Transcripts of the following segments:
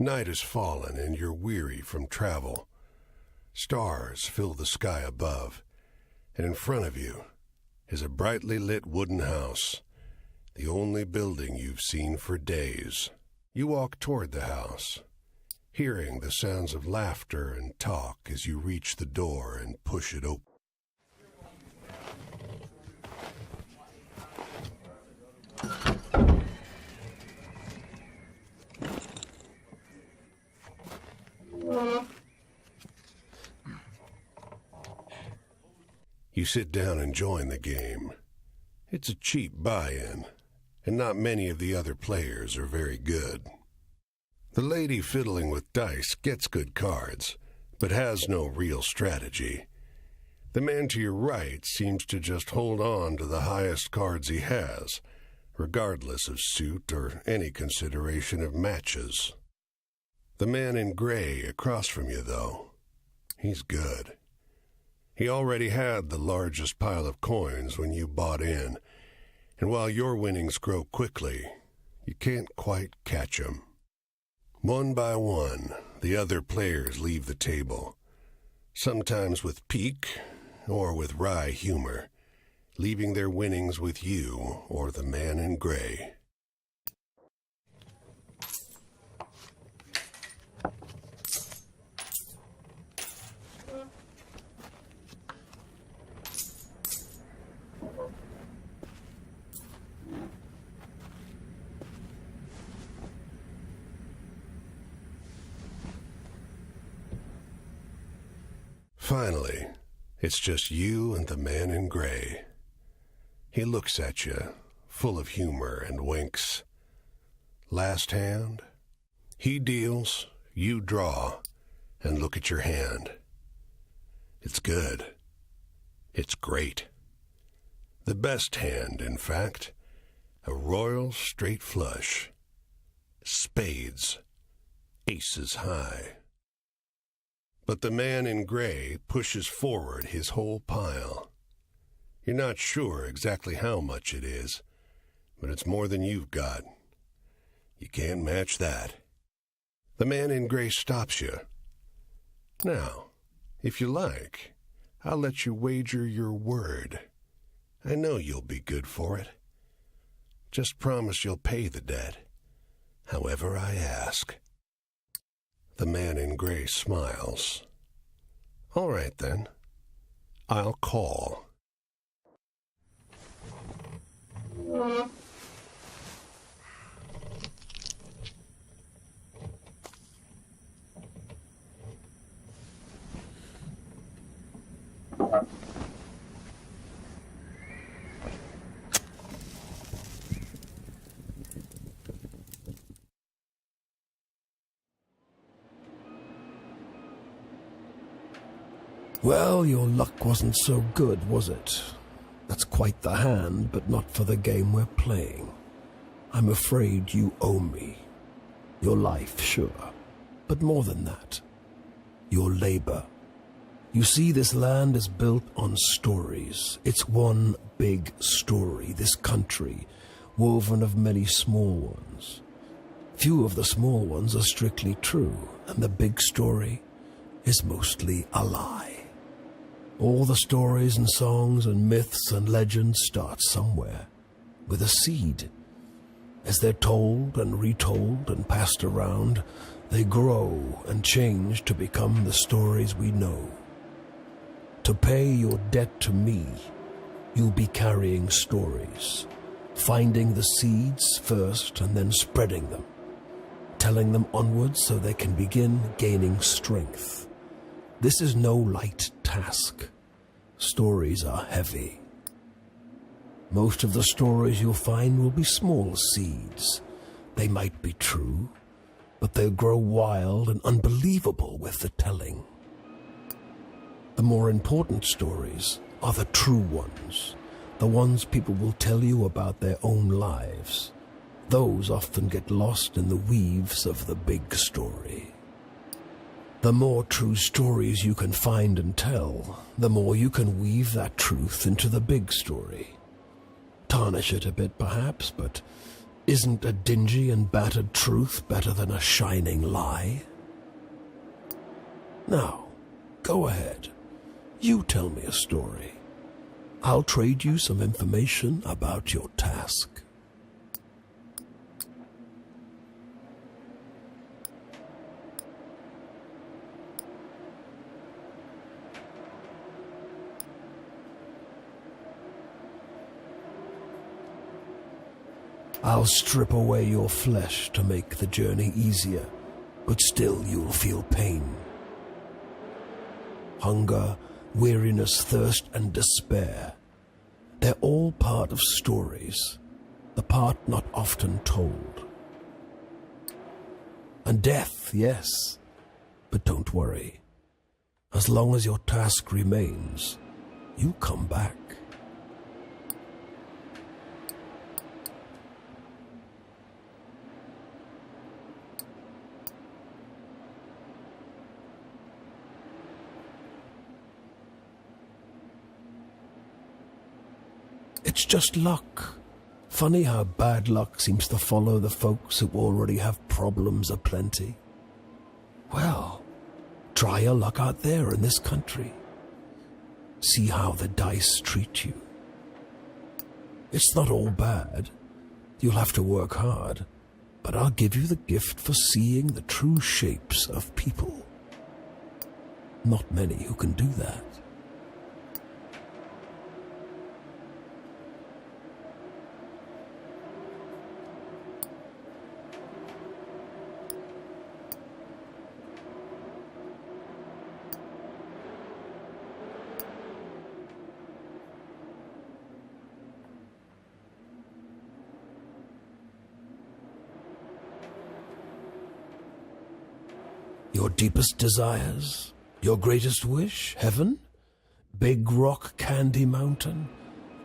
Night has fallen and you're weary from travel. Stars fill the sky above, and in front of you is a brightly lit wooden house, the only building you've seen for days. You walk toward the house, hearing the sounds of laughter and talk as you reach the door and push it open. You sit down and join the game. It's a cheap buy-in, and not many of the other players are very good. The lady fiddling with dice gets good cards, but has no real strategy. The man to your right seems to just hold on to the highest cards he has, regardless of suit or any consideration of matches. The man in gray across from you, though, he's good. He already had the largest pile of coins when you bought in, and while your winnings grow quickly, you can't quite catch him. One by one, the other players leave the table, sometimes with pique or with wry humor, leaving their winnings with you or the man in gray. Finally, it's just you and the man in gray. He looks at you, full of humor, and winks. Last hand? He deals, you draw, and look at your hand. It's good. It's great. The best hand, in fact. A royal straight flush. Spades. Aces high. But the man in gray pushes forward his whole pile. You're not sure exactly how much it is, but it's more than you've got. You can't match that. The man in gray stops you. Now, if you like, I'll let you wager your word. I know you'll be good for it. Just promise you'll pay the debt, however I ask. The man in gray smiles. All right, then. I'll call. Well, your luck wasn't so good, was it? That's quite the hand, but not for the game we're playing. I'm afraid you owe me. Your life, sure, but more than that. Your labor. You see, this land is built on stories. It's one big story, this country, woven of many small ones. Few of the small ones are strictly true, and the big story is mostly a lie. All the stories and songs and myths and legends start somewhere, with a seed. As they're told and retold and passed around, they grow and change to become the stories we know. To pay your debt to me, you'll be carrying stories, finding the seeds first and then spreading them, telling them onwards so they can begin gaining strength. This is no light task. Stories are heavy. Most of the stories you'll find will be small seeds. They might be true, but they'll grow wild and unbelievable with the telling. The more important stories are the true ones, the ones people will tell you about their own lives. Those often get lost in the weaves of the big story. The more true stories you can find and tell, the more you can weave that truth into the big story. Tarnish it a bit, perhaps, but Isn't a dingy and battered truth better than a shining lie? Now, go ahead. You tell me a story. I'll trade you some information about your task. I'll strip away your flesh to make the journey easier, but still you'll feel pain. Hunger, weariness, thirst, and despair. They're all part of stories, the part not often told. And death, yes, but don't worry. As long as your task remains, you come back. It's just luck. Funny how bad luck seems to follow the folks who already have problems aplenty. Well, try your luck out there in this country. See how the dice treat you. It's not all bad. You'll have to work hard, but I'll give you the gift for seeing the true shapes of people. Not many who can do that. Your deepest desires? Your greatest wish? Heaven? Big Rock Candy Mountain?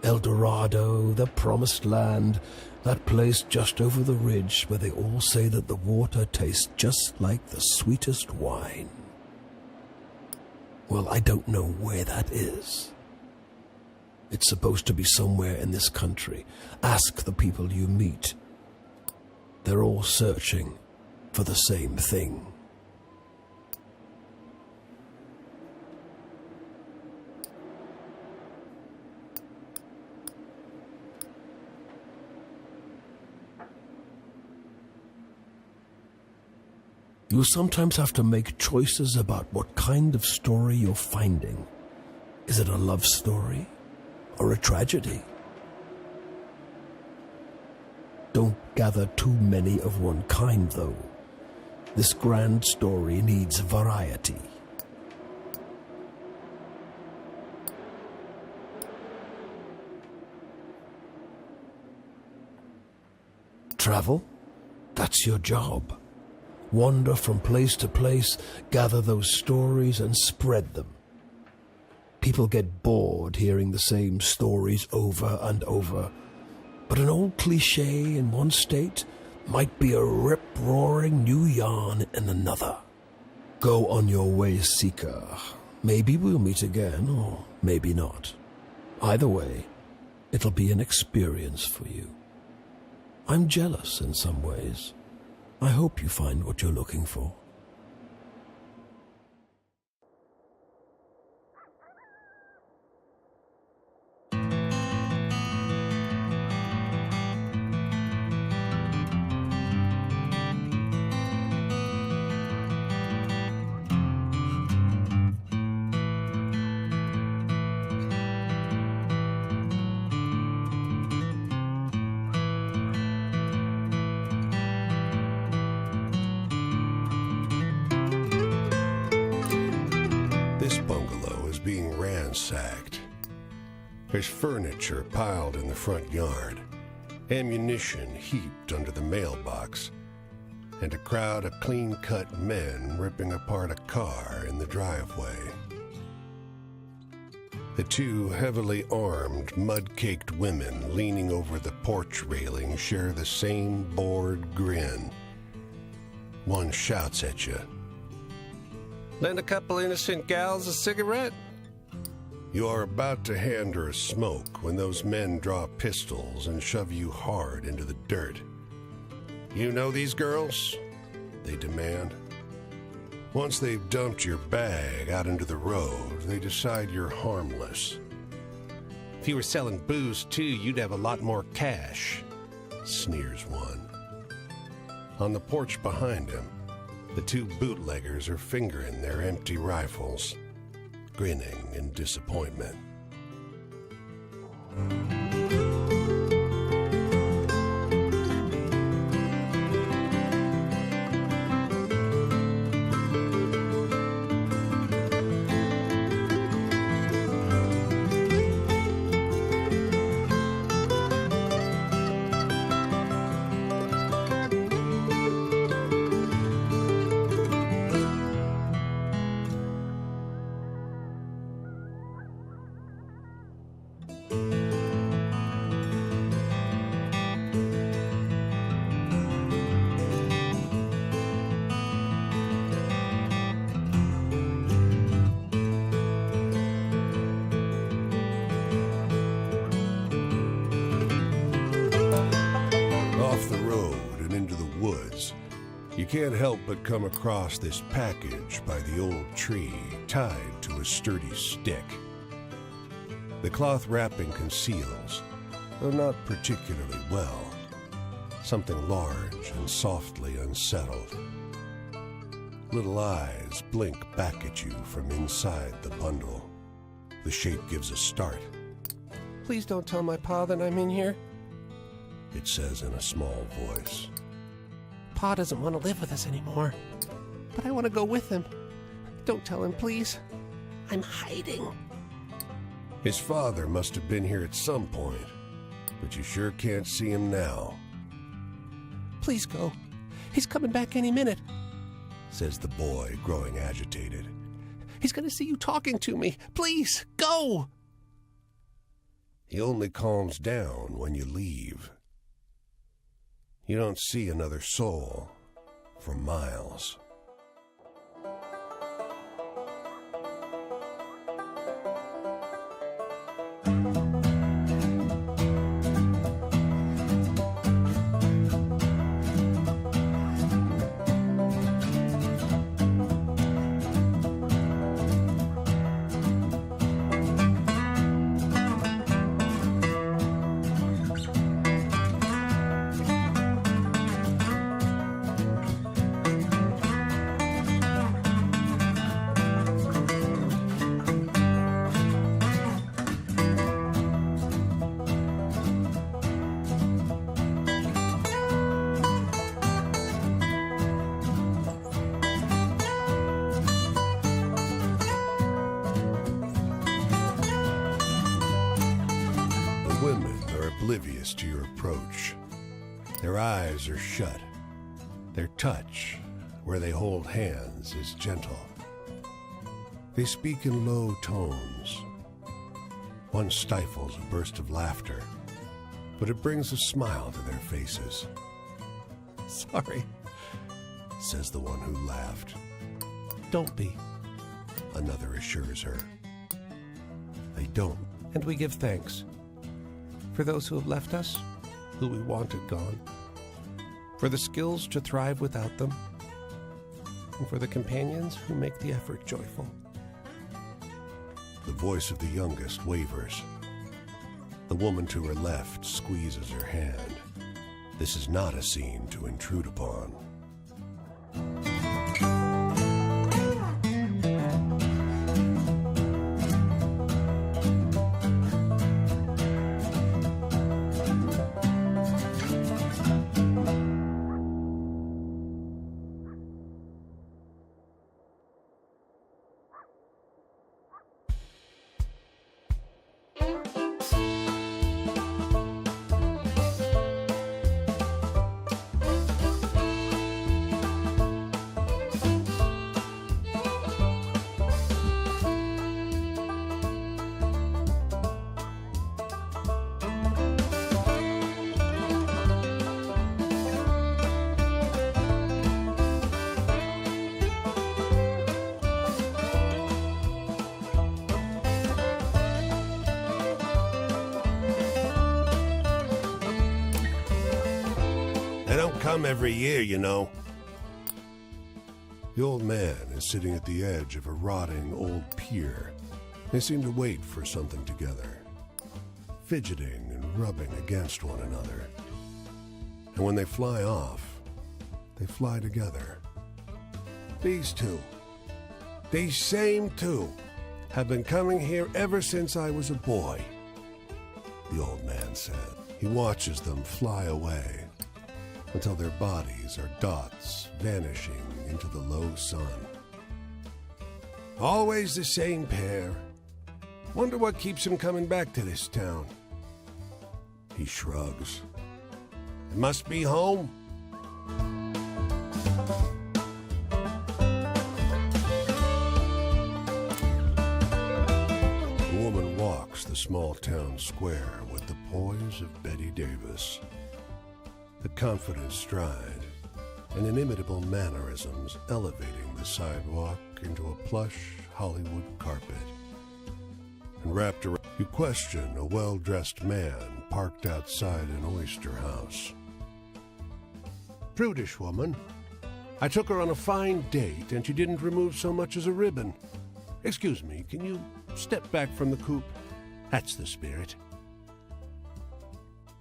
El Dorado, the Promised Land, that place just over the ridge where they all say that the water tastes just like the sweetest wine. Well, I don't know where that is. It's supposed to be somewhere in this country. Ask the people you meet. They're all searching for the same thing. You sometimes have to make choices about what kind of story you're finding. Is it a love story or a tragedy? Don't gather too many of one kind, though. This grand story needs variety. Travel? That's your job. Wander from place to place, gather those stories and spread them. People get bored hearing the same stories over and over, but an old cliché in one state might be a rip-roaring new yarn in another. Go on your way, seeker. Maybe we'll meet again, or maybe not. Either way, it'll be an experience for you. I'm jealous in some ways. I hope you find what you're looking for. This bungalow is being ransacked. There's furniture piled in the front yard, ammunition heaped under the mailbox, and a crowd of clean-cut men ripping apart a car in the driveway. The two heavily armed, mud-caked women leaning over the porch railing share the same bored grin. One shouts at you, "Lend a couple innocent gals a cigarette?" You are about to hand her a smoke when those men draw pistols and shove you hard into the dirt. You know these girls? They demand. Once they've dumped your bag out into the road, they decide you're harmless. If you were selling booze too, you'd have a lot more cash, sneers one. On the porch behind him, the two bootleggers are fingering their empty rifles, grinning in disappointment. You can't help but come across this package by the old tree tied to a sturdy stick. The cloth wrapping conceals, though not particularly well, something large and softly unsettled. Little eyes blink back at you from inside the bundle. The shape gives a start. Please don't tell my pa that I'm in here. It says in a small voice. Pa doesn't want to live with us anymore, but I want to go with him. Don't tell him, please. I'm hiding. His father must have been here at some point, but you sure can't see him now. Please go. He's coming back any minute, says the boy, growing agitated. He's going to see you talking to me. Please, go! He only calms down when you leave. You don't see another soul for miles. Oblivious to your approach. Their eyes are shut. Their touch, where they hold hands, is gentle. They speak in low tones. One stifles a burst of laughter, but it brings a smile to their faces. Sorry, says the one who laughed. Don't be, another assures her. They don't. And we give thanks for those who have left us, who we wanted gone, for the skills to thrive without them, and for the companions who make the effort joyful. The voice of the youngest wavers. The woman to her left squeezes her hand. This is not a scene to intrude upon. They don't come every year, you know. The old man is sitting at the edge of a rotting old pier. They seem to wait for something together, fidgeting and rubbing against one another. And when they fly off, they fly together. These two, these same two, have been coming here ever since I was a boy, the old man said. He watches them fly away until their bodies are dots vanishing into the low sun. Always the same pair. Wonder what keeps them coming back to this town. He shrugs. It must be home. The woman walks the small town square with the poise of Betty Davis. The confident stride and inimitable mannerisms elevating the sidewalk into a plush Hollywood carpet. And wrapped around, you question a well-dressed man parked outside an oyster house. Prudish woman. I took her on a fine date and she didn't remove so much as a ribbon. Excuse me, can you step back from the coupe? That's the spirit.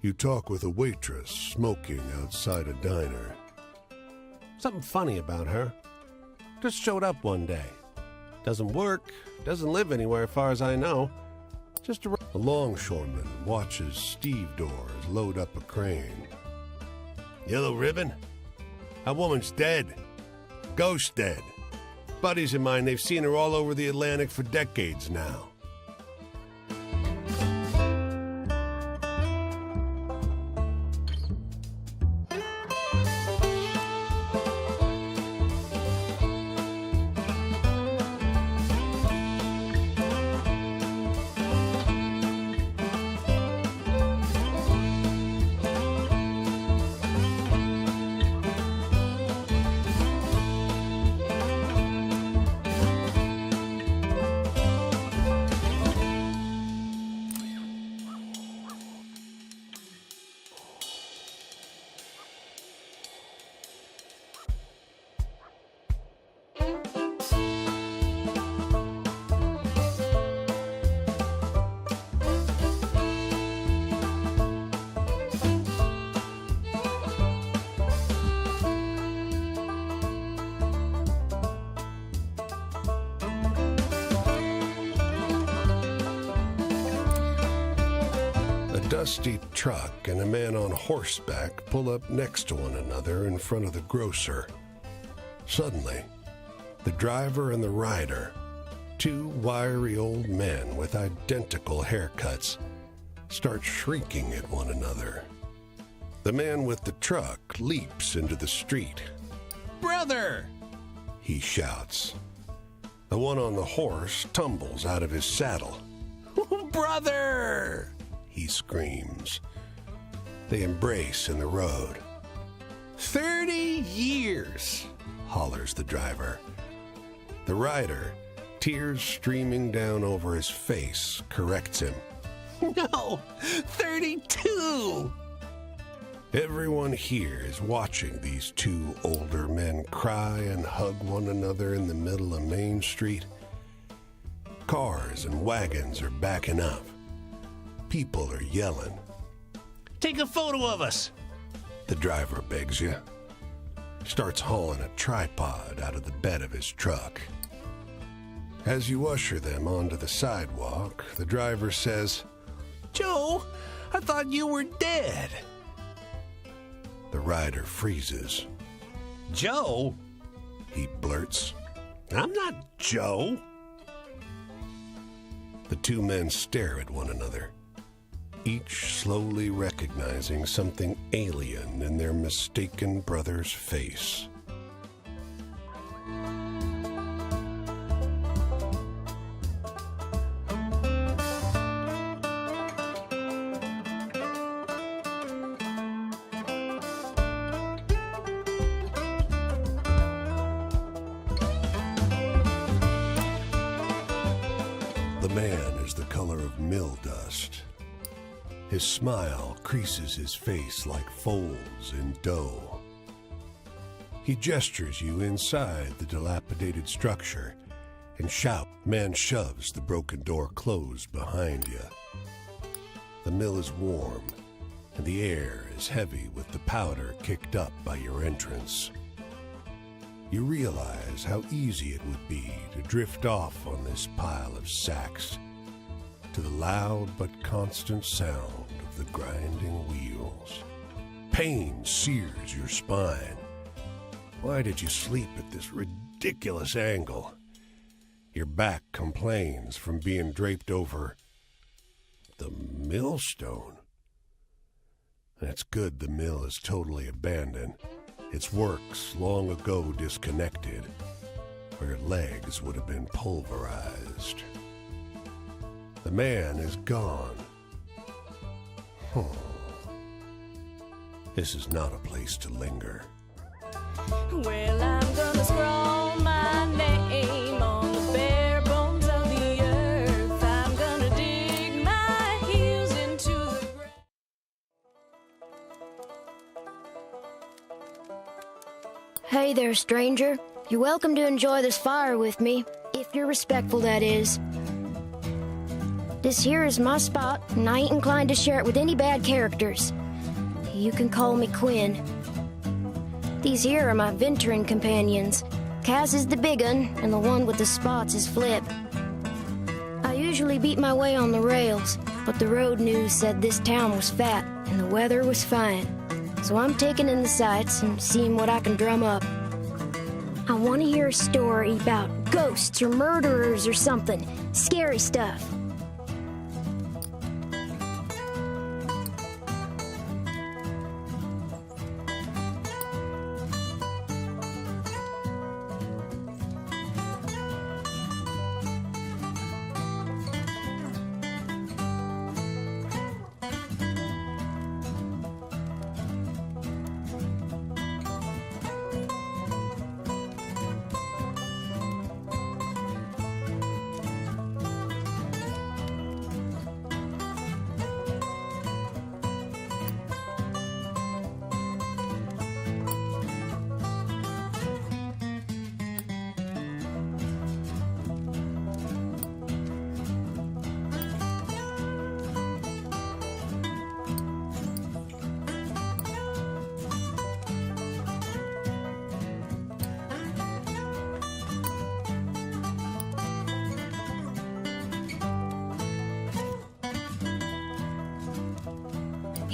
You talk with a waitress smoking outside a diner. Something funny about her. Just showed up one day. Doesn't work, doesn't live anywhere as far as I know. Just a longshoreman watches Steve Doors load up a crane. Yellow ribbon? That woman's dead. Ghost dead. Buddies of mine, they've seen her all over the Atlantic for decades now. Dusty truck and a man on horseback pull up next to one another in front of the grocer. Suddenly, the driver and the rider, two wiry old men with identical haircuts, start shrieking at one another. The man with the truck leaps into the street. "Brother!" he shouts. The one on the horse tumbles out of his saddle. "Brother!" he screams. They embrace in the road. 30 years, hollers the driver. The rider, tears streaming down over his face, corrects him. No, 32! Everyone here is watching these two older men cry and hug one another in the middle of Main Street. Cars and wagons are backing up. People are yelling. "Take a photo of us," the driver begs you. Starts hauling a tripod out of the bed of his truck. As you usher them onto the sidewalk, the driver says, "Joe, I thought you were dead." The rider freezes. "Joe?" he blurts. "I'm not Joe." The two men stare at one another, each slowly recognizing something alien in their mistaken brother's face. The man is the color of mill dust. His smile creases his face like folds in dough. He gestures you inside the dilapidated structure and shout. Man shoves the broken door closed behind you. The mill is warm, and the air is heavy with the powder kicked up by your entrance. You realize how easy it would be to drift off on this pile of sacks to the loud but constant sound of the grinding wheels. Pain sears your spine. Why did you sleep at this ridiculous angle? Your back complains from being draped over the millstone. It's good the mill is totally abandoned. Its works long ago disconnected, or your legs would have been pulverized. The man is gone. This is not a place to linger. Well, I'm gonna scrawl my name on the bare bones of the earth. I'm gonna dig my heels into the ground. Hey there, stranger. You're welcome to enjoy this fire with me, if you're respectful, that is. This here is my spot, and I ain't inclined to share it with any bad characters. You can call me Quinn. These here are my venturing companions. Cass is the big un, and the one with the spots is Flip. I usually beat my way on the rails, but the road news said this town was fat, and the weather was fine. So I'm taking in the sights and seeing what I can drum up. I want to hear a story about ghosts or murderers or something. Scary stuff.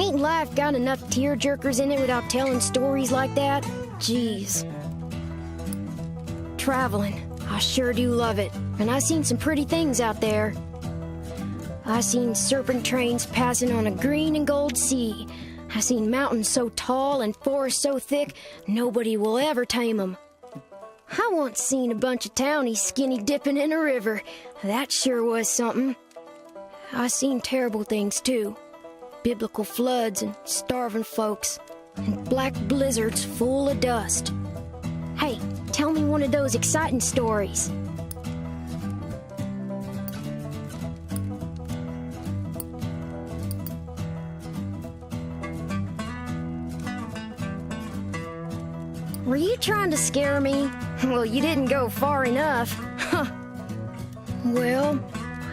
Ain't life got enough tearjerkers in it without telling stories like that? Jeez. Traveling, I sure do love it. And I seen some pretty things out there. I seen serpent trains passing on a green and gold sea. I seen mountains so tall and forests so thick, nobody will ever tame 'em. I once seen a bunch of townies skinny dipping in a river. That sure was something. I seen terrible things too. Biblical floods and starving folks, and black blizzards full of dust. Hey, tell me one of those exciting stories. Were you trying to scare me? Well, you didn't go far enough. Huh. Well,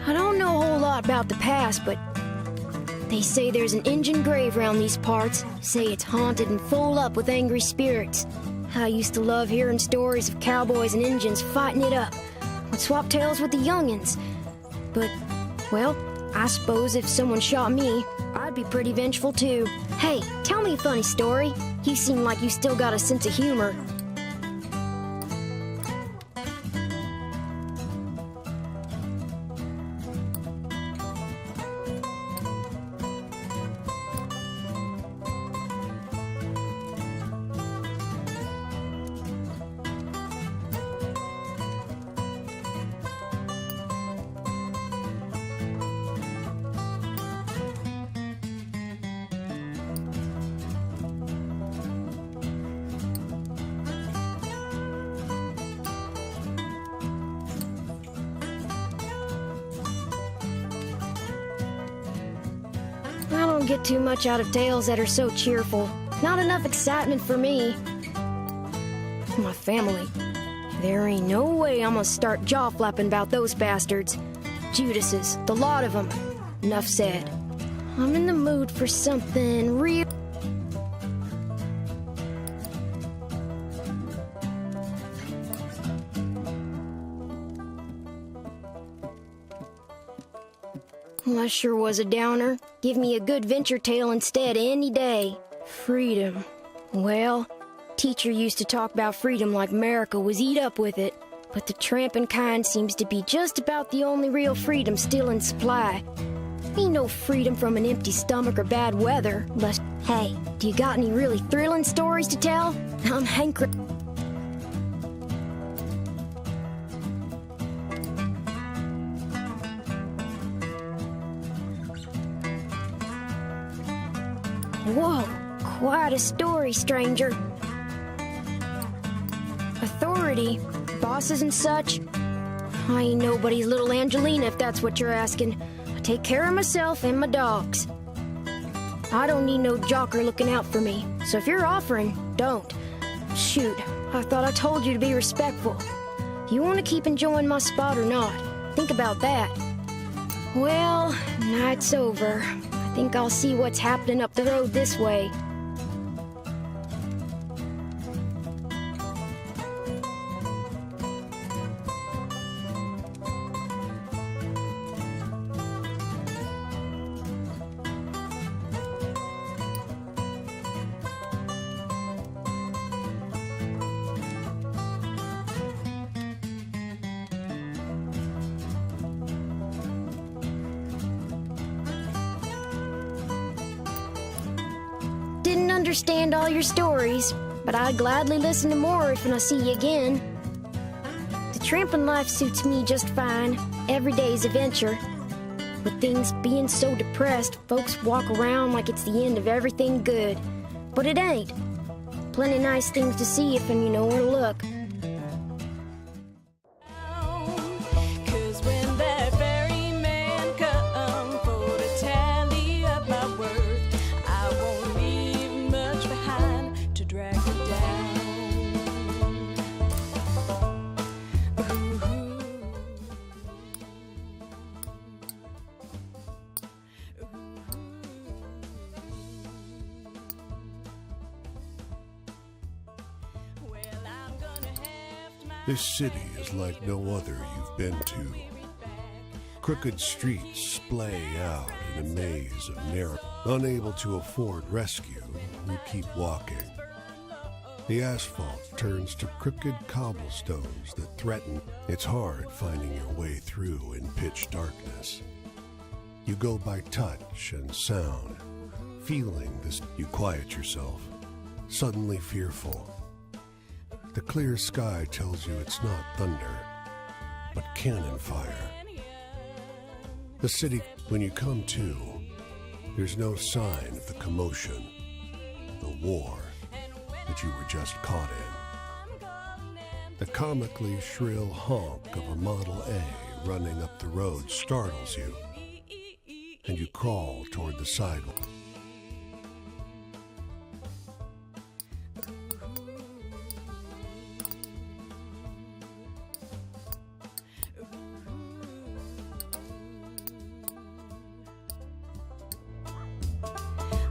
I don't know a whole lot about the past, but they say there's an Injun grave around these parts. Say it's haunted and full up with angry spirits. I used to love hearing stories of cowboys and Injuns fighting it up. Would swap tales with the youngins. But, well, I suppose if someone shot me, I'd be pretty vengeful too. Hey, tell me a funny story. You seem like you still got a sense of humor. don't get too much out of tales that are so cheerful. Not enough excitement for me. My family. There ain't no way I'm gonna start jaw-flapping about those bastards. Judases, the lot of them. Enough said. I'm in the mood for something real. Well, that sure was a downer. Give me a good venture tale instead any day. Freedom. Well, teacher used to talk about freedom like America was eat up with it. But the tramping kind seems to be just about the only real freedom still in supply. Ain't no freedom from an empty stomach or bad weather, unless... Hey, do you got any really thrilling stories to tell? I'm hankering... Whoa, quite a story, stranger. Authority, bosses and such. I ain't nobody's little Angelina, if that's what you're asking. I take care of myself and my dogs. I don't need no jocker looking out for me, so if you're offering, don't. Shoot, I thought I told you to be respectful. You want to keep enjoying my spot or not? Think about that. Well, night's over. I think I'll see what's happening up the road this way. Didn't understand all your stories, but I'd gladly listen to more if I see you again. The tramping life suits me just fine. Every day's a venture. With things being so depressed, folks walk around like it's the end of everything good. But it ain't. Plenty nice things to see if and you know where to look. 'Cause when that ferryman come for to tally up my worth, I won't leave much behind to drag me down. Well, I'm gonna have to my This city is like no other you've been to. Crooked streets splay out in a maze of narrow. Unable to afford rescue, you keep walking. The asphalt turns to crooked cobblestones that threaten. It's hard finding your way through in pitch darkness. You go by touch and sound, feeling this. You quiet yourself, suddenly fearful. The clear sky tells you it's not thunder, but cannon fire. The city, when you come to, there's no sign of the commotion, the war that you were just caught in. The comically shrill honk of a Model A running up the road startles you, and you crawl toward the sidewalk.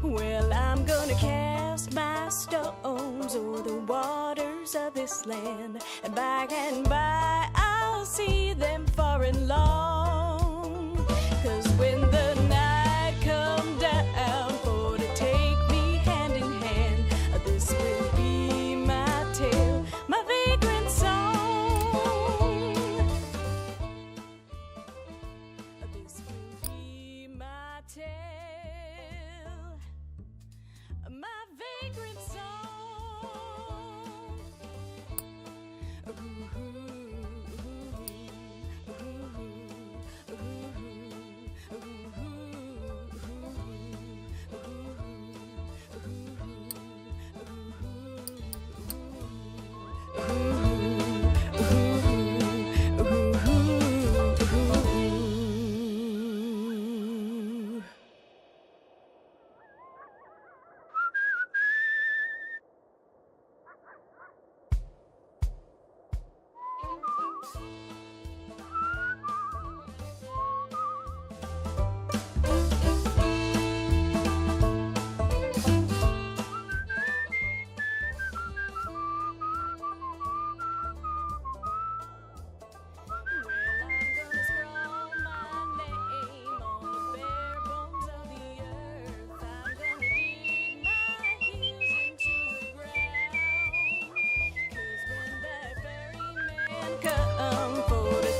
Well, I'm gonna cast my stones o'er the waters of this land, and by I'll see them far and long. 'Cause when the night come down for to take me hand in hand, this will be my tale, my vagrant song. This will be my tale, my vagrant song. Ooh.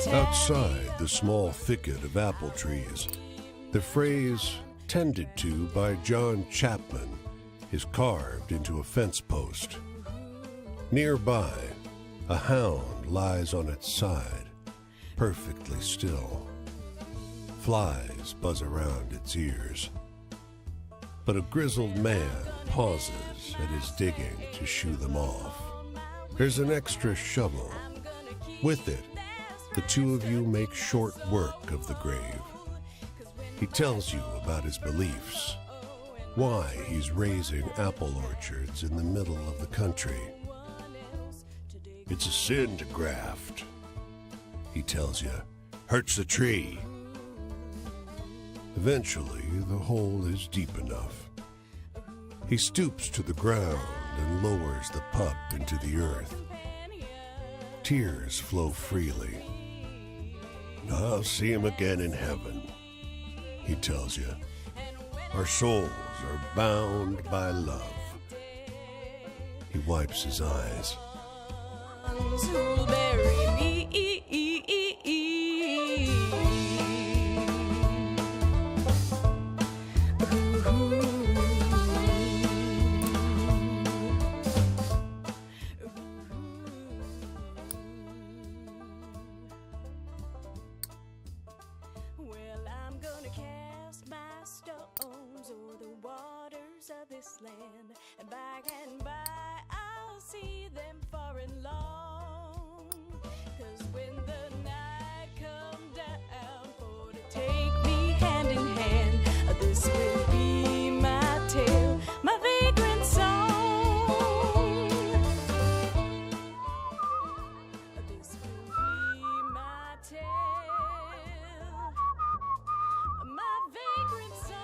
Outside the small thicket of apple trees, the phrase "tended to by John Chapman" is carved into a fence post. Nearby, a hound lies on its side, perfectly still. Flies buzz around its ears. But a grizzled man pauses at his digging to shoo them off. There's an extra shovel. With it, the two of you make short work of the grave. He tells you about his beliefs, why he's raising apple orchards in the middle of the country. It's a sin to graft, he tells you. Hurts the tree. Eventually, the hole is deep enough. He stoops to the ground and lowers the pup into the earth. Tears flow freely. I'll see him again in heaven, he tells you. Our souls are bound by love. He wipes his eyes. Who'll bury me? Well, I'm gonna cast my stones o'er the waters of this land, and by I'll see them far and long. 'Cause when the night come down for to take me hand in hand, this will be my tale, my vagrant song. This will be my tale, my vagrant song.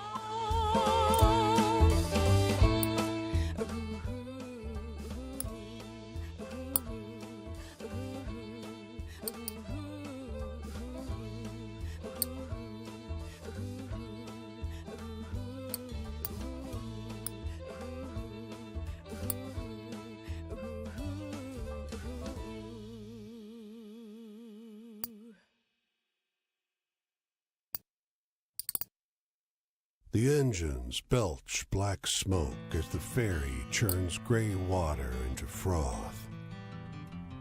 The engines belch black smoke as the ferry churns gray water into froth.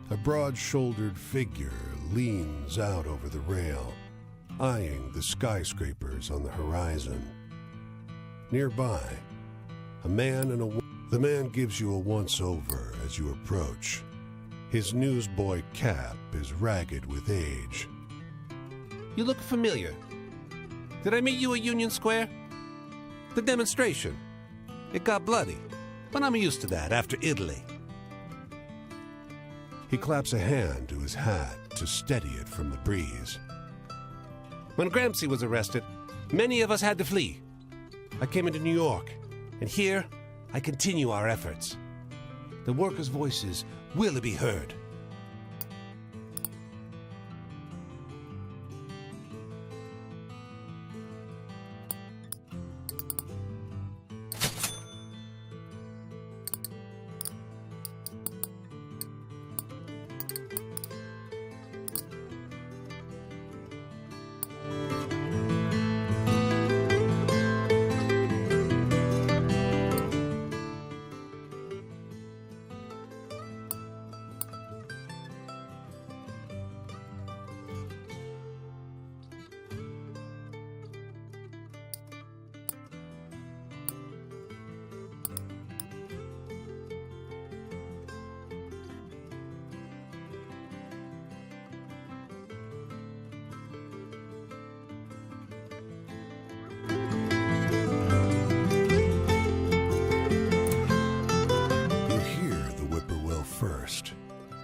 A broad-shouldered figure leans out over the rail, eyeing the skyscrapers on the horizon. Nearby, a man and a woman. The man gives you a once-over as you approach. His newsboy cap is ragged with age. You look familiar. Did I meet you at Union Square? The demonstration. It got bloody, but I'm used to that after Italy. He claps a hand to his hat to steady it from the breeze. When Gramsci was arrested, many of us had to flee. I came into New York, and here I continue our efforts. The workers' voices will be heard.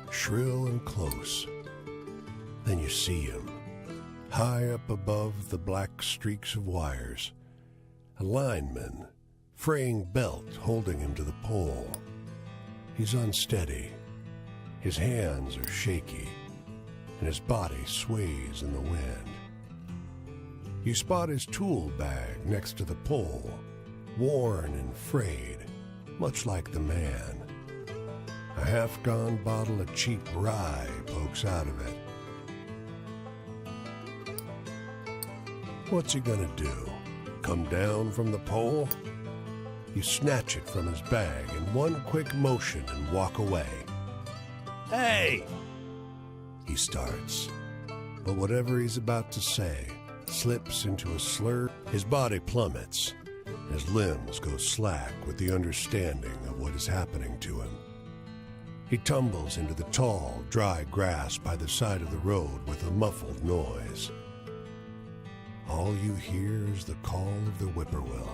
Shrill and close. Then you see him, high up above the black streaks of wires, a lineman, fraying belt holding him to the pole. He's unsteady, his hands are shaky, and his body sways in the wind. You spot his tool bag next to the pole, worn and frayed, much like the man. A half-gone bottle of cheap rye pokes out of it. What's he gonna do? Come down from the pole? You snatch it from his bag in one quick motion and walk away. "Hey!" he starts. But whatever he's about to say slips into a slur. His body plummets. His limbs go slack with the understanding of what is happening to him. He tumbles into the tall, dry grass by the side of the road with a muffled noise. All you hear is the call of the whippoorwill.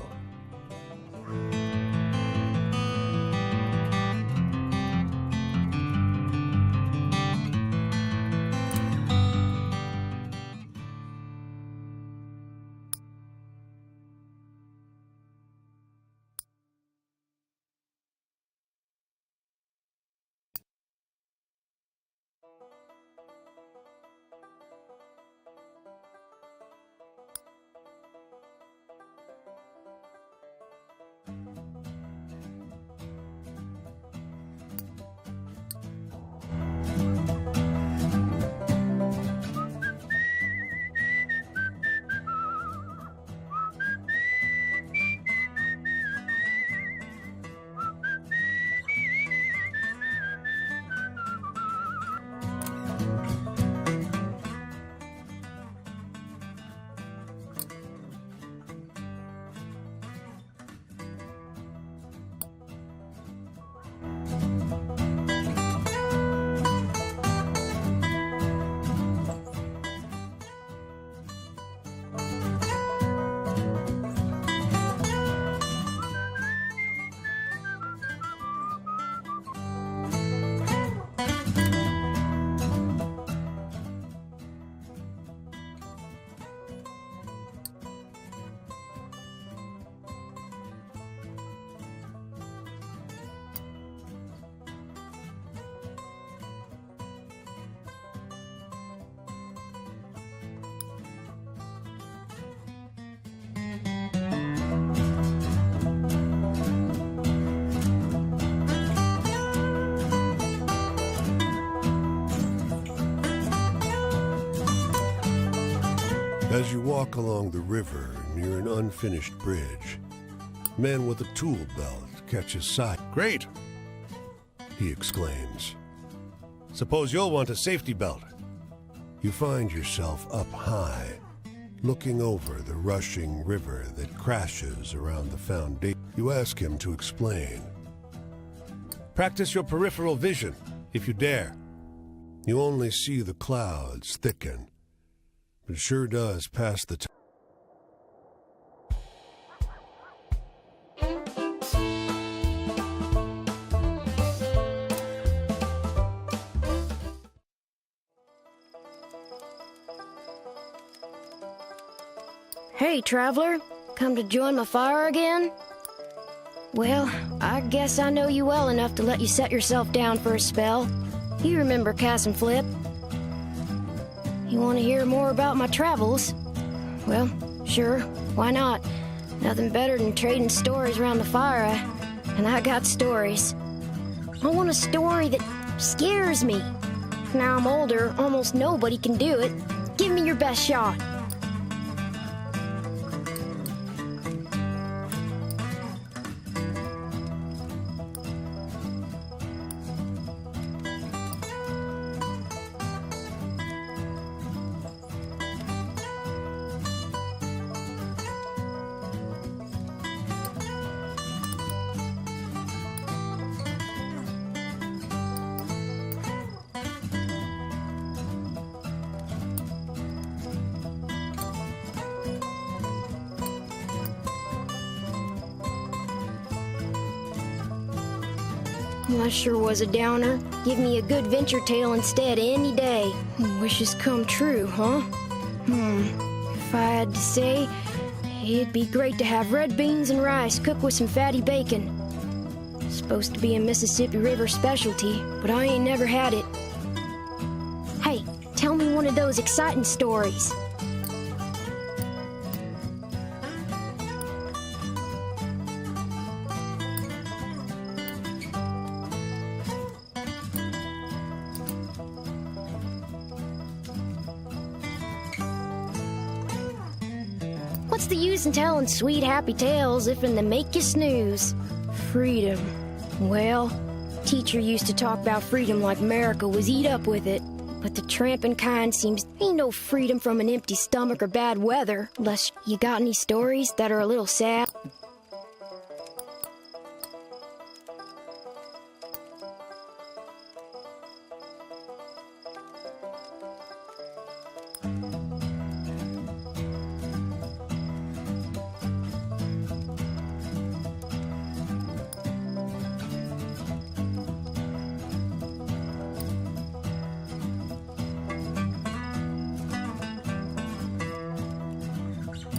As you walk along the river near an unfinished bridge, men with a tool belt catch his sight. "Great!" he exclaims. "Suppose you'll want a safety belt." You find yourself up high, looking over the rushing river that crashes around the foundation. You ask him to explain. "Practice your peripheral vision, if you dare." You only see the clouds thicken. It sure does pass the time. Hey, traveler. Come to join my fire again? Well, I guess I know you well enough to let you set yourself down for a spell. You remember Cass and Flip. You want to hear more about my travels? Well, sure, why not? Nothing better than trading stories around the fire, and I got stories. I want a story that scares me. Now I'm older, almost nobody can do it. Give me your best shot. Well, that sure was a downer. Give me a good venture tale instead any day. Wishes come true, huh? If I had to say, it'd be great to have red beans and rice cooked with some fatty bacon. Supposed to be a Mississippi River specialty, but I ain't never had it. Hey, tell me one of those exciting stories. What's the use in telling sweet, happy tales if in they make you snooze? Freedom. Well, teacher used to talk about freedom like America was eat up with it. But the tramping kind seems ain't no freedom from an empty stomach or bad weather, unless you got any stories that are a little sad.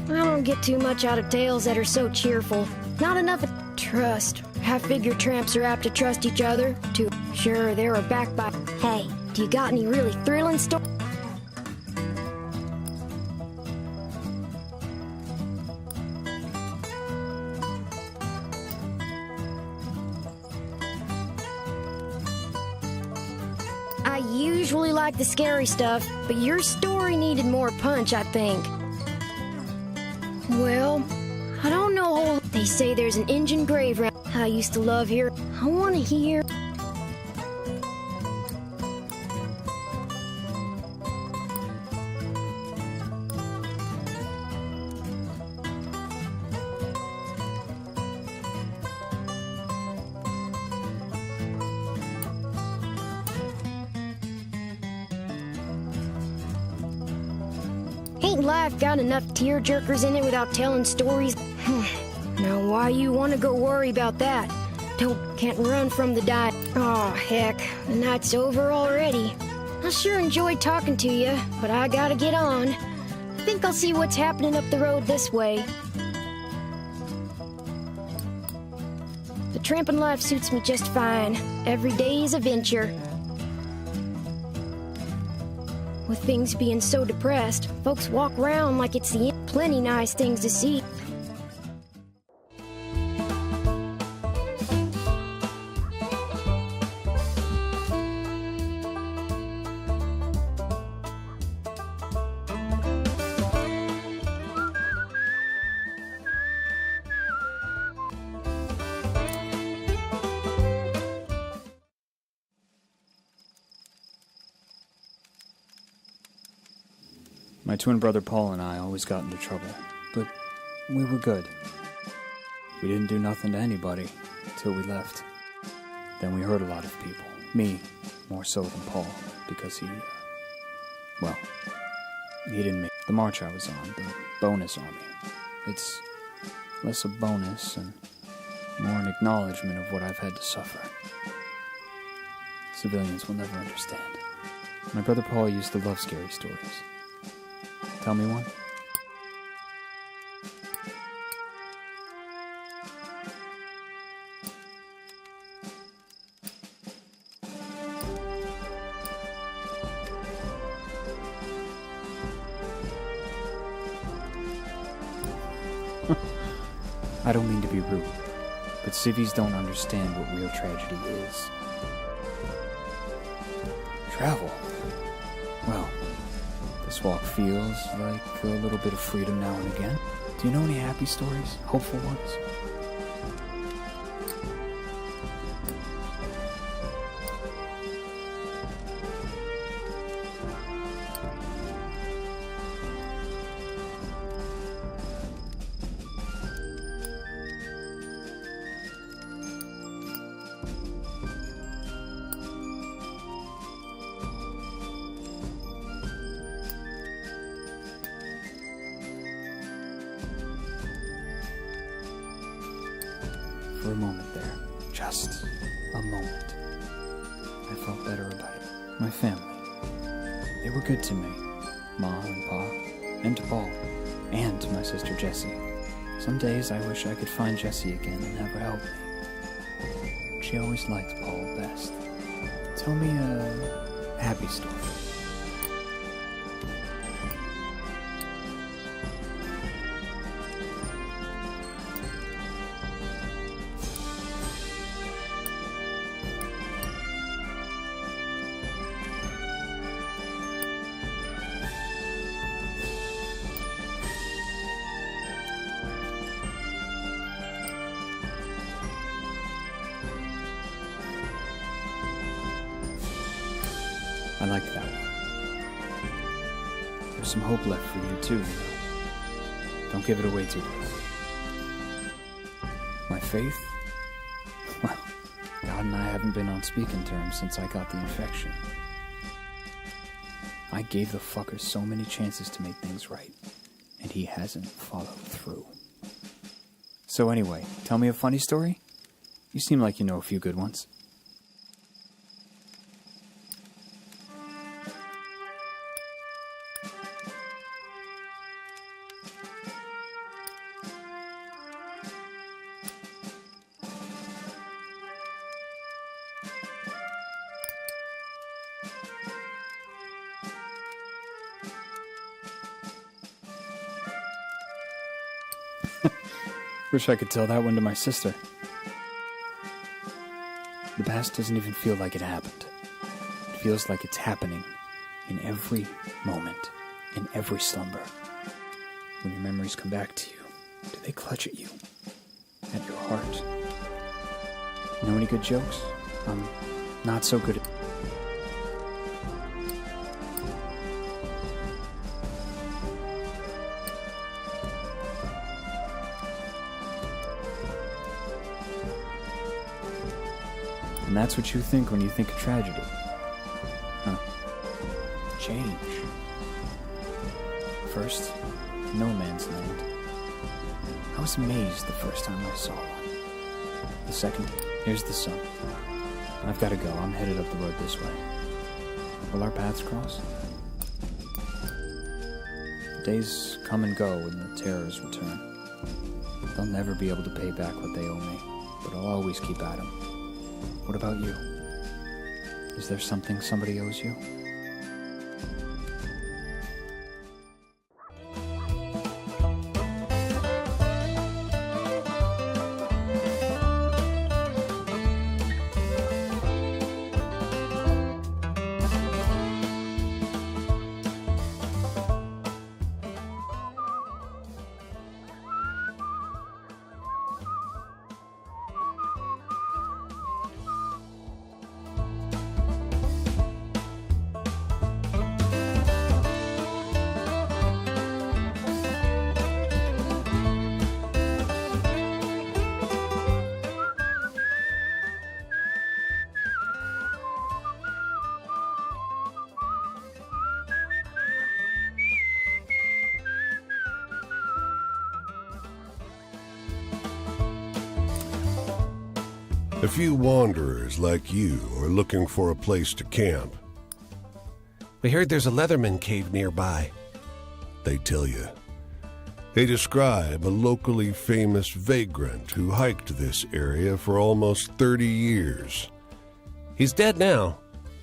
I don't get too much out of tales that are so cheerful. Not enough trust. I figure tramps are apt to trust each other, too. Sure, they were backed by... Hey, do you got any really thrilling stories? I usually like the scary stuff, but your story needed more punch, I think. Well, I don't know. They say there's an Indian grave round. I used to love here. I want to hear. Ain't life got enough tearjerkers in it without telling stories? Now why you want to go worry about that? Can't run from the die. Oh, heck, the night's over already. I sure enjoyed talking to you, but I gotta get on. I think I'll see what's happening up the road this way. The tramping life suits me just fine. Every day is a venture. With things being so depressed, folks walk around like it's the end. Plenty nice things to see. My twin brother Paul and I always got into trouble, but we were good. We didn't do nothing to anybody till we left. Then we hurt a lot of people. Me, more so than Paul, because he didn't make the march I was on, the bonus army. It's less a bonus and more an acknowledgement of what I've had to suffer. Civilians will never understand. My brother Paul used to love scary stories. Tell me one. I don't mean to be rude, but civvies don't understand what real tragedy is. Travel. Well, this walk feels like a little bit of freedom now and again. Do you know any happy stories? Hopeful ones? For a moment there, just just a moment. I felt better about it. My family. They were good to me. Ma and Pa, and to Paul, and to my sister Jessie. Some days I wish I could find Jessie again and have her help me. She always liked Paul best. Tell me a happy story. I like that one. There's some hope left for you too, you know. Don't give it away too quickly. My faith? Well, God and I haven't been on speaking terms since I got the infection. I gave the fucker so many chances to make things right, and he hasn't followed through. So anyway, tell me a funny story? You seem like you know a few good ones. Wish I could tell that one to my sister. The past doesn't even feel like it happened. It feels like it's happening in every moment, in every slumber. When your memories come back to you, do they clutch at you, at your heart? Know any good jokes? I'm not so good at... And that's what you think when you think of tragedy. Huh. Change. First, no man's land. I was amazed the first time I saw one. The second, here's the sun. I've got to go. I'm headed up the road this way. Will our paths cross? The days come and go when the terrors return. They'll never be able to pay back what they owe me, but I'll always keep at 'em. What about you? Is there something somebody owes you? A few wanderers like you are looking for a place to camp. We heard there's a Leatherman cave nearby. They tell you. They describe a locally famous vagrant who hiked this area for almost 30 years. He's dead now,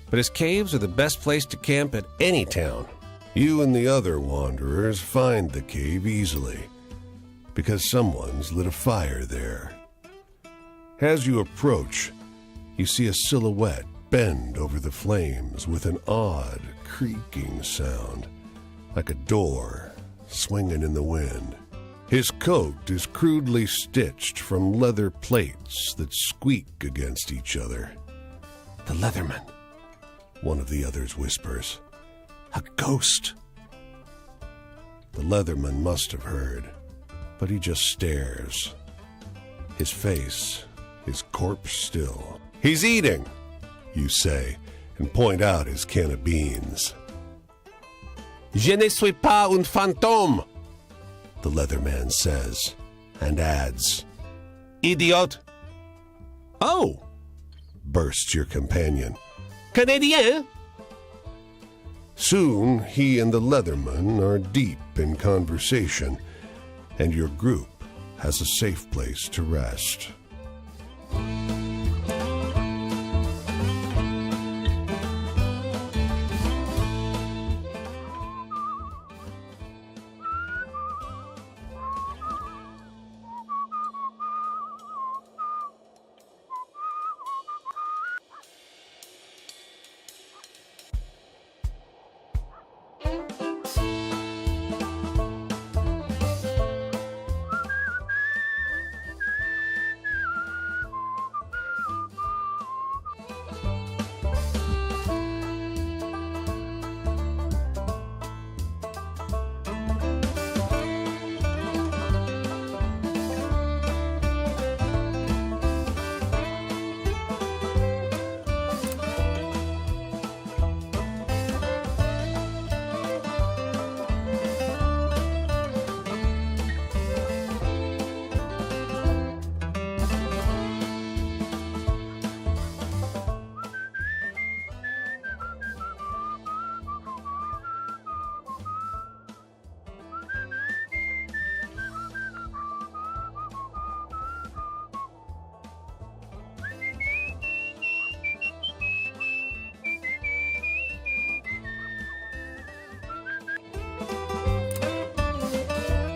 but his caves are the best place to camp at any town. You and the other wanderers find the cave easily, because someone's lit a fire there. As you approach, you see a silhouette bend over the flames with an odd, creaking sound, like a door swinging in the wind. His coat is crudely stitched from leather plates that squeak against each other. The Leatherman, one of the others whispers. a ghost. The Leatherman must have heard, but he just stares. His face is corpse still. He's eating, you say, and point out his can of beans. Je ne suis pas un fantôme, the Leatherman says, and adds, idiot. Oh, bursts your companion. Canadien? Soon, he and the Leatherman are deep in conversation, and your group has a safe place to rest.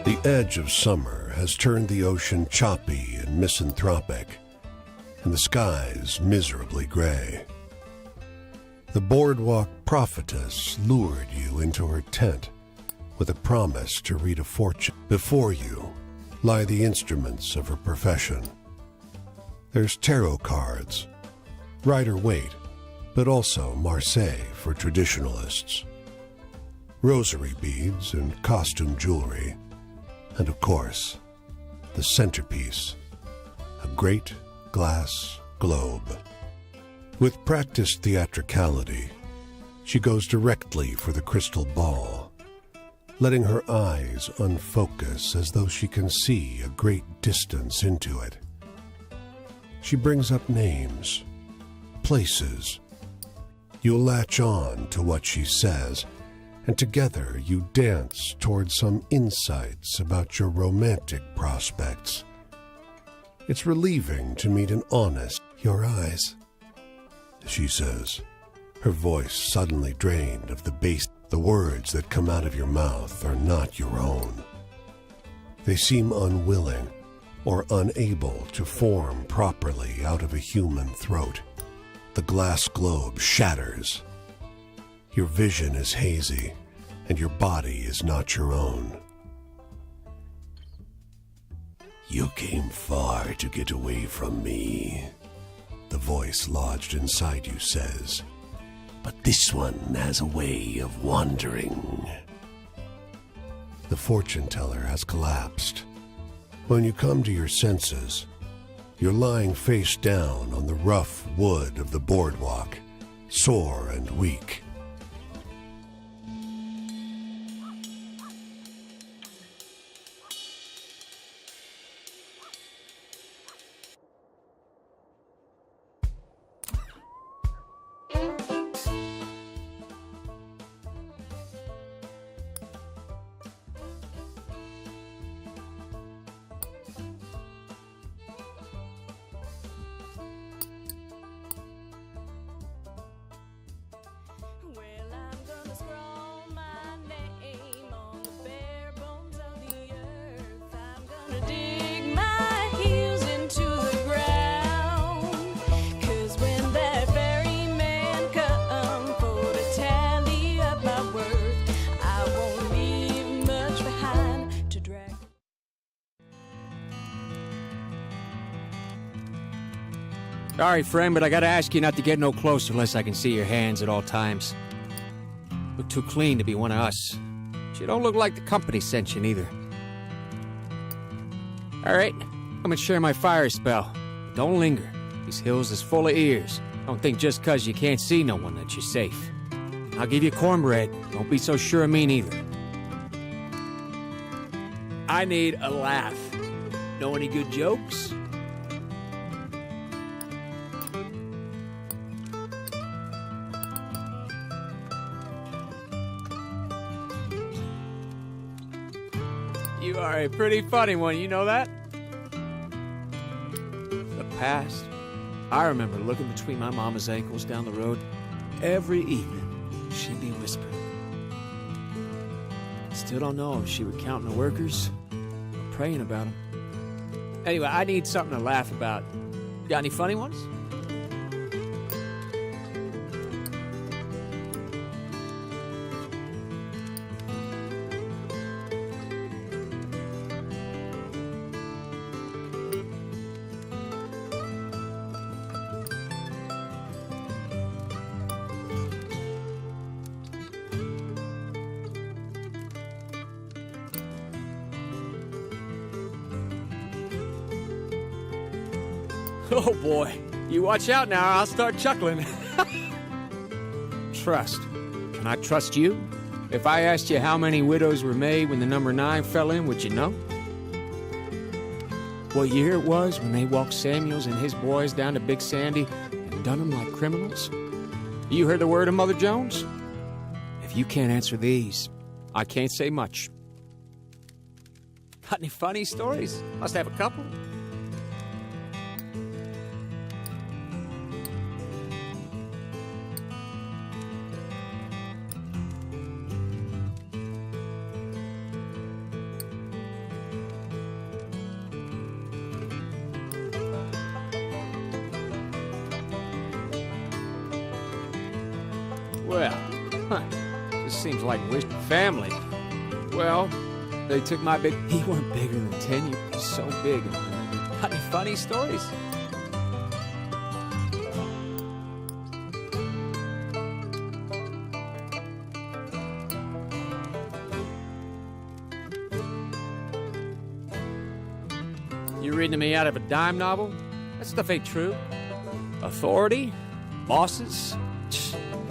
The edge of summer has turned the ocean choppy and misanthropic, and the skies miserably gray. The boardwalk prophetess lured you into her tent with a promise to read a fortune. Before you lie the instruments of her profession. There's tarot cards, Rider-Waite, but also Marseille for traditionalists, rosary beads and costume jewelry, and of course, the centerpiece, a great glass globe. With practiced theatricality, she goes directly for the crystal ball, letting her eyes unfocus as though she can see a great distance into it. She brings up names, places. You'll latch on to what she says, and together you dance towards some insights about your romantic prospects. It's relieving to meet an honest, "Your eyes," she says, her voice suddenly drained of the bass. The words that come out of your mouth are not your own. They seem unwilling or unable to form properly out of a human throat. The glass globe shatters. Your vision is hazy, and your body is not your own. "You came far to get away from me," the voice lodged inside you says. "But this one has a way of wandering." The fortune teller has collapsed. When you come to your senses, you're lying face down on the rough wood of the boardwalk, sore and weak. Well, I'm gonna scrawl my name on the bare bones of the earth. I'm gonna dig my heels into the ground. 'Cause when that ferryman come for to tally up my worth, I won't leave much behind to drag. Sorry, friend, but I gotta ask you not to get no closer unless I can see your hands at all times. Look too clean to be one of us. But you don't look like the company sent you neither. Alright, come and share my fire spell. Don't linger. These hills is full of ears. Don't think just 'cause you can't see no one that you're safe. I'll give you cornbread. Don't be so sure of me neither. I need a laugh. Know any good jokes? You are a pretty funny one, you know that? The past. I remember looking between my mama's ankles down the road. Every evening, she'd be whispering. Still don't know if she were counting the workers or praying about them. Anyway, I need something to laugh about. You got any funny ones? Oh boy, you watch out now, I'll start chuckling. Trust. Can I trust you? If I asked you how many widows were made when the number 9 fell in, would you know? What year it was when they walked Samuels and his boys down to Big Sandy and done them like criminals? You heard the word of Mother Jones? If you can't answer these, I can't say much. Got any funny stories? Must have a couple. Well, this seems like wish family. Well, they took my big... He weren't bigger than 10. He's so big. Got any funny stories? You reading to me out of a dime novel? That stuff ain't true. Authority? Bosses?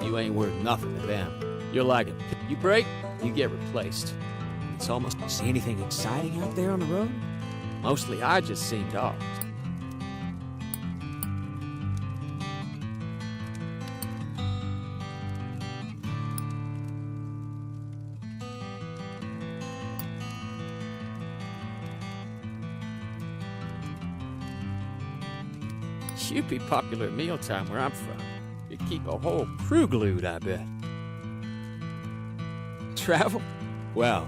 You ain't worth nothing to them. You're like a... You break, you get replaced. It's almost... See anything exciting out there on the road? Mostly I just seen dogs. You'd be popular at mealtime where I'm from. You'd keep a whole crew glued, I bet. Travel? Well,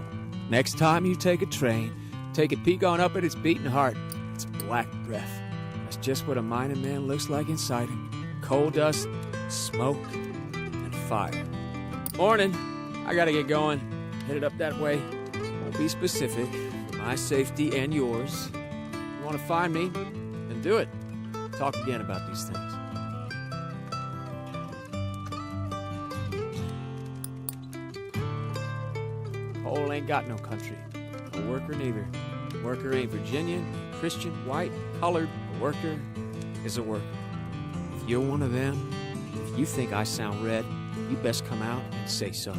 next time you take a train, take a peek on up at its beating heart. It's black breath. That's just what a mining man looks like inside him. Coal dust, smoke, and fire. Morning. I gotta get going. Headed up that way. Won't be specific. For my safety and yours. You want to find me? Then do it. Talk again about these things. Coal ain't got no country. No worker neither. Worker ain't Virginian, Christian, white, colored. A worker is a worker. If you're one of them, if you think I sound red, you best come out and say so.